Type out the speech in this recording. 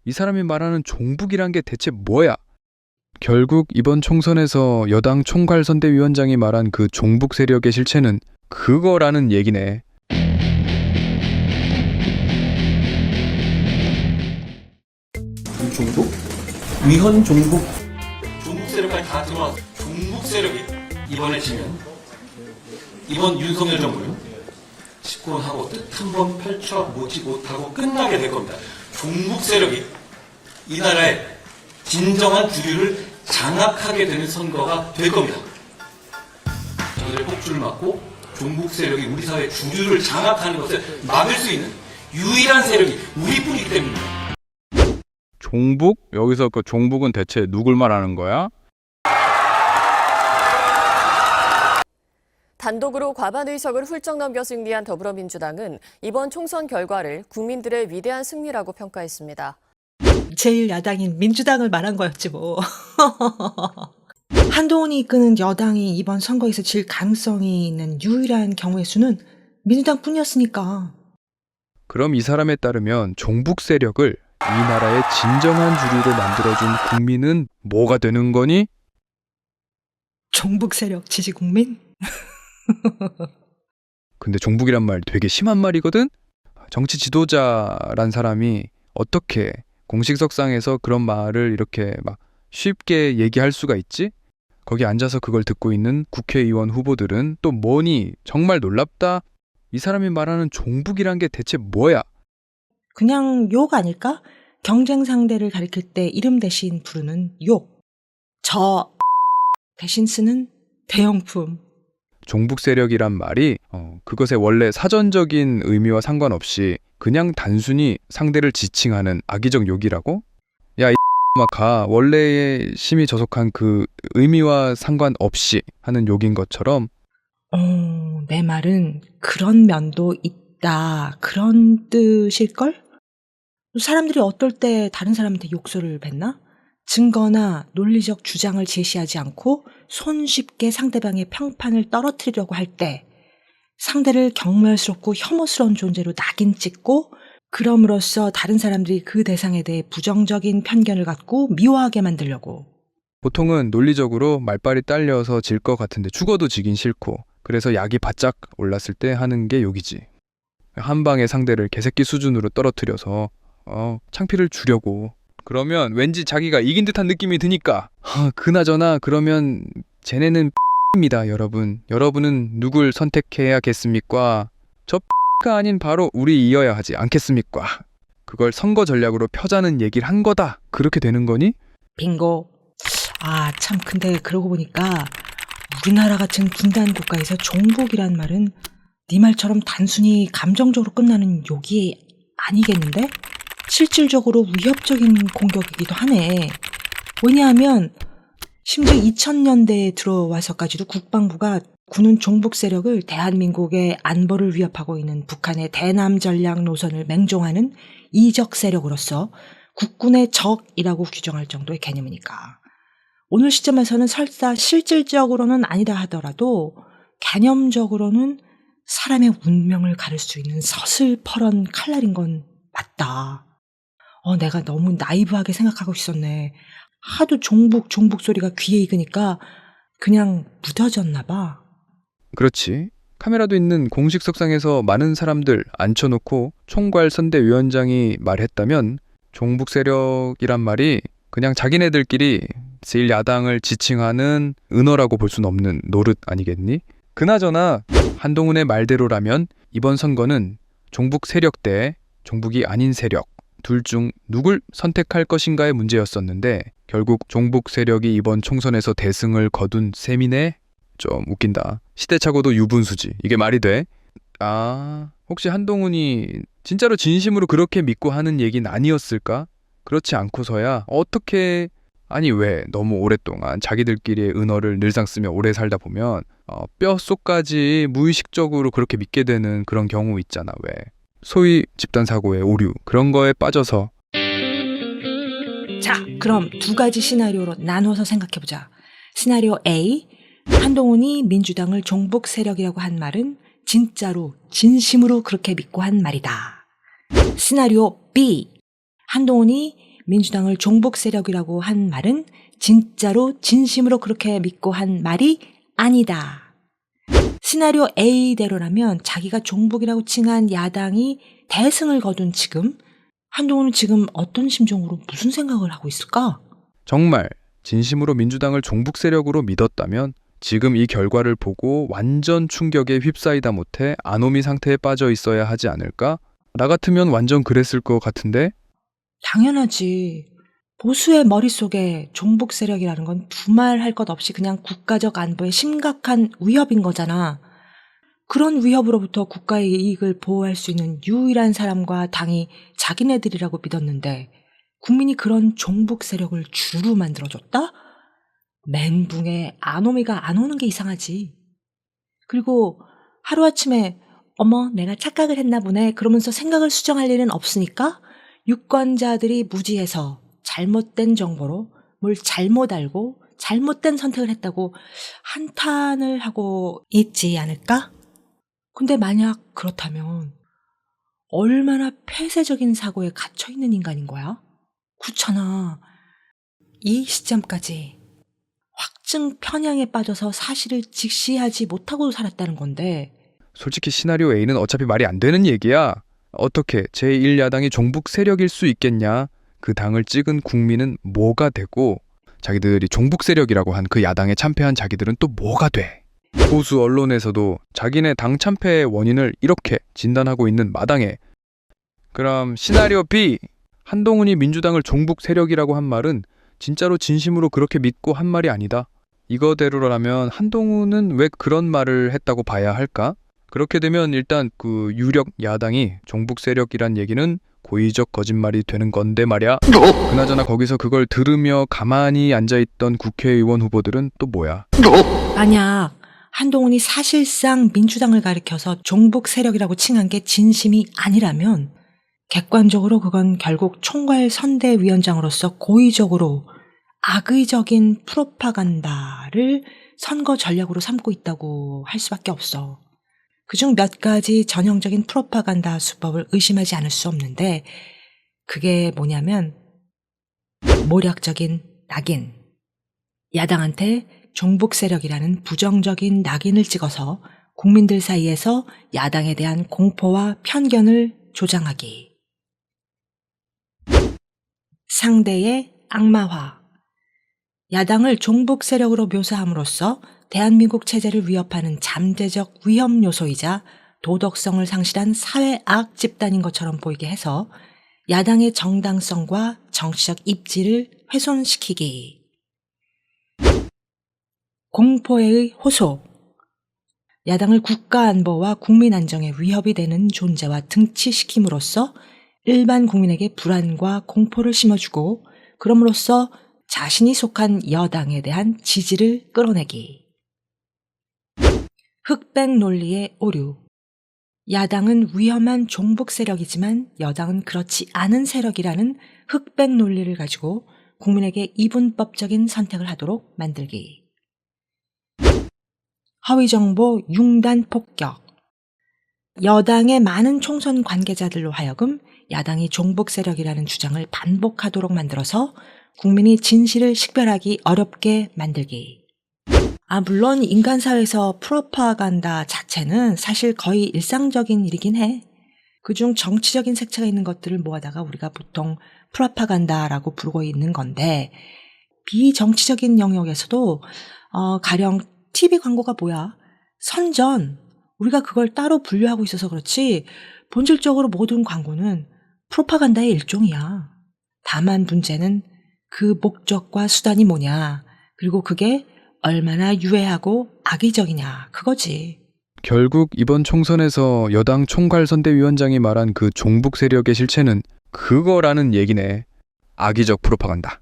이 사람이 말하는 종북이란 게 대체 뭐야? 결국 이번 총선에서 여당 총괄선대위원장이 말한 그 종북 세력의 실체는 그거라는 얘기네. 종북? 위헌 종북? 종북 세력까지 다 들어와서 종북 세력이 이번에 지면 이번 윤석열 정부는 집권하고 뜻 한 번 펼쳐보지 못하고 끝나게 될 겁니다. 종북 세력이 이 나라의 진정한 주류를 장악하게 되는 선거가 될 겁니다. 저들의 폭주를 막고 종북 세력이 우리 사회 주류를 장악하는 것을 막을 수 있는 유일한 세력이 우리뿐이기 때문입니다. 종북? 여기서 그 종북은 대체 누굴 말하는 거야? 단독으로 과반 의석을 훌쩍 넘겨 승리한 더불어민주당은 이번 총선 결과를 국민들의 위대한 승리라고 평가했습니다. 제1야당인 민주당을 말한 거였지 뭐. 한동훈이 이끄는 여당이 이번 선거에서 질 가능성이 있는 유일한 경우의 수는 민주당뿐이었으니까. 그럼 이 사람에 따르면 종북 세력을 이 나라의 진정한 주류로 만들어준 국민은 뭐가 되는 거니? 종북 세력 지지 국민? 근데 종북이란 말 되게 심한 말이거든? 정치 지도자란 사람이 어떻게 공식석상에서 그런 말을 이렇게 막 쉽게 얘기할 수가 있지? 거기 앉아서 그걸 듣고 있는 국회의원 후보들은 또 뭐니? 정말 놀랍다? 이 사람이 말하는 종북이란 게 대체 뭐야? 그냥 욕 아닐까? 경쟁 상대를 가리킬 때 이름 대신 부르는 욕. 저 대신 쓰는 대형품. 종북 세력이란 말이 그것의 원래 사전적인 의미와 상관없이 그냥 단순히 상대를 지칭하는 악의적 욕이라고? 야, 이 가 원래의 심히 저속한 그 의미와 상관없이 하는 욕인 것처럼 내 말은 그런 면도 있다. 그런 뜻일걸? 사람들이 어떨 때 다른 사람한테 욕설을 뱉나? 증거나 논리적 주장을 제시하지 않고 손쉽게 상대방의 평판을 떨어뜨리려고 할 때 상대를 경멸스럽고 혐오스러운 존재로 낙인 찍고 그럼으로써 다른 사람들이 그 대상에 대해 부정적인 편견을 갖고 미워하게 만들려고. 보통은 논리적으로 말빨이 딸려서 질 것 같은데 죽어도 지긴 싫고 그래서 약이 바짝 올랐을 때 하는 게 욕이지. 한 방에 상대를 개새끼 수준으로 떨어뜨려서 창피를 주려고. 그러면 왠지 자기가 이긴 듯한 느낌이 드니까 그나저나 그러면 쟤네는 입니다, 여러분. 여러분은 누굴 선택해야겠습니까? 저 가 아닌 바로 우리이어야 하지 않겠습니까? 그걸 선거 전략으로 펴자는 얘기를 한 거다. 그렇게 되는 거니? 빙고. 참 근데 그러고 보니까 우리나라 같은 분단 국가에서 종북이란 말은 네 말처럼 단순히 감정적으로 끝나는 욕이 아니겠는데? 실질적으로 위협적인 공격이기도 하네. 왜냐하면 심지어 2000년대에 들어와서까지도 국방부가 군은 종북 세력을 대한민국의 안보를 위협하고 있는 북한의 대남 전략 노선을 맹종하는 이적 세력으로서 국군의 적이라고 규정할 정도의 개념이니까. 오늘 시점에서는 설사 실질적으로는 아니다 하더라도 개념적으로는 사람의 운명을 가를 수 있는 서슬퍼런 칼날인 건 맞다. 내가 너무 나이브하게 생각하고 있었네. 하도 종북 소리가 귀에 익으니까 그냥 묻어졌나 봐. 그렇지. 카메라도 있는 공식석상에서 많은 사람들 앉혀놓고 총괄선대위원장이 말했다면 종북 세력이란 말이 그냥 자기네들끼리 제1야당을 지칭하는 은어라고 볼 수는 없는 노릇 아니겠니? 그나저나 한동훈의 말대로라면 이번 선거는 종북 세력 대 종북이 아닌 세력 둘 중 누굴 선택할 것인가의 문제였었는데 결국 종북 세력이 이번 총선에서 대승을 거둔 셈이네? 좀 웃긴다. 시대착오도 유분수지. 이게 말이 돼? 혹시 한동훈이 진짜로 진심으로 그렇게 믿고 하는 얘기는 아니었을까? 그렇지 않고서야 어떻게 왜 너무 오랫동안 자기들끼리의 은어를 늘상 쓰며 오래 살다 보면 뼛속까지 무의식적으로 그렇게 믿게 되는 그런 경우 있잖아. 왜? 소위 집단사고의 오류 그런 거에 빠져서. 자, 그럼 두 가지 시나리오로 나눠서 생각해보자. 시나리오 A, 한동훈이 민주당을 종북 세력이라고 한 말은 진짜로 진심으로 그렇게 믿고 한 말이다. 시나리오 B, 한동훈이 민주당을 종북 세력이라고 한 말은 진짜로 진심으로 그렇게 믿고 한 말이 아니다. 시나리오 A대로라면 자기가 종북이라고 칭한 야당이 대승을 거둔 지금 한동훈은 지금 어떤 심정으로 무슨 생각을 하고 있을까? 정말 진심으로 민주당을 종북 세력으로 믿었다면 지금 이 결과를 보고 완전 충격에 휩싸이다 못해 아노미 상태에 빠져 있어야 하지 않을까? 나 같으면 완전 그랬을 것 같은데? 당연하지. 보수의 머릿속에 종북 세력이라는 건 두말할 것 없이 그냥 국가적 안보에 심각한 위협인 거잖아. 그런 위협으로부터 국가의 이익을 보호할 수 있는 유일한 사람과 당이 자기네들이라고 믿었는데 국민이 그런 종북 세력을 주로 만들어줬다? 멘붕에 아노미가 안 오는 게 이상하지. 그리고 하루아침에 어머 내가 착각을 했나 보네 그러면서 생각을 수정할 일은 없으니까 유권자들이 무지해서 잘못된 정보로 뭘 잘못 알고 잘못된 선택을 했다고 한탄을 하고 있지 않을까? 근데 만약 그렇다면 얼마나 폐쇄적인 사고에 갇혀있는 인간인 거야? 그렇잖아. 이 시점까지 확증 편향에 빠져서 사실을 직시하지 못하고 살았다는 건데 솔직히 시나리오 A는 어차피 말이 안 되는 얘기야. 어떻게 제1야당이 종북 세력일 수 있겠냐? 그 당을 찍은 국민은 뭐가 되고 자기들이 종북 세력이라고 한 그 야당에 참패한 자기들은 또 뭐가 돼? 보수 언론에서도 자기네 당 참패의 원인을 이렇게 진단하고 있는 마당에 그럼 시나리오 B 한동훈이 민주당을 종북 세력이라고 한 말은 진짜로 진심으로 그렇게 믿고 한 말이 아니다. 이거대로라면 한동훈은 왜 그런 말을 했다고 봐야 할까? 그렇게 되면 일단 그 유력 야당이 종북 세력이란 얘기는 고의적 거짓말이 되는 건데 말이야. 그나저나 거기서 그걸 들으며 가만히 앉아있던 국회의원 후보들은 또 뭐야? 만약 한동훈이 사실상 민주당을 가리켜서 종북 세력이라고 칭한 게 진심이 아니라면 객관적으로 그건 결국 총괄 선대위원장으로서 고의적으로 악의적인 프로파간다를 선거 전략으로 삼고 있다고 할 수밖에 없어. 그중 몇 가지 전형적인 프로파간다 수법을 의심하지 않을 수 없는데 그게 뭐냐면 모략적인 낙인. 야당한테 종북 세력이라는 부정적인 낙인을 찍어서 국민들 사이에서 야당에 대한 공포와 편견을 조장하기. 상대의 악마화. 야당을 종북 세력으로 묘사함으로써 대한민국 체제를 위협하는 잠재적 위험 요소이자 도덕성을 상실한 사회악 집단인 것처럼 보이게 해서 야당의 정당성과 정치적 입지를 훼손시키기. 공포의 호소. 야당을 국가안보와 국민안정에 위협이 되는 존재와 등치시킴으로써 일반 국민에게 불안과 공포를 심어주고 그럼으로써 자신이 속한 여당에 대한 지지를 끌어내기. 흑백 논리의 오류. 야당은 위험한 종북 세력이지만 여당은 그렇지 않은 세력이라는 흑백 논리를 가지고 국민에게 이분법적인 선택을 하도록 만들기. 허위정보 융단 폭격. 여당의 많은 총선 관계자들로 하여금 야당이 종북 세력이라는 주장을 반복하도록 만들어서 국민이 진실을 식별하기 어렵게 만들기. 물론 인간사회에서 프로파간다 자체는 사실 거의 일상적인 일이긴 해. 그중 정치적인 색채가 있는 것들을 모아다가 우리가 보통 프로파간다라고 부르고 있는 건데 비정치적인 영역에서도 가령 TV 광고가 뭐야? 선전. 우리가 그걸 따로 분류하고 있어서 그렇지 본질적으로 모든 광고는 프로파간다의 일종이야. 다만 문제는 그 목적과 수단이 뭐냐, 그리고 그게 얼마나 유해하고 악의적이냐, 그거지. 결국 이번 총선에서 여당 총괄선대위원장이 말한 그 종북 세력의 실체는 그거라는 얘기네. 악의적 프로파간다.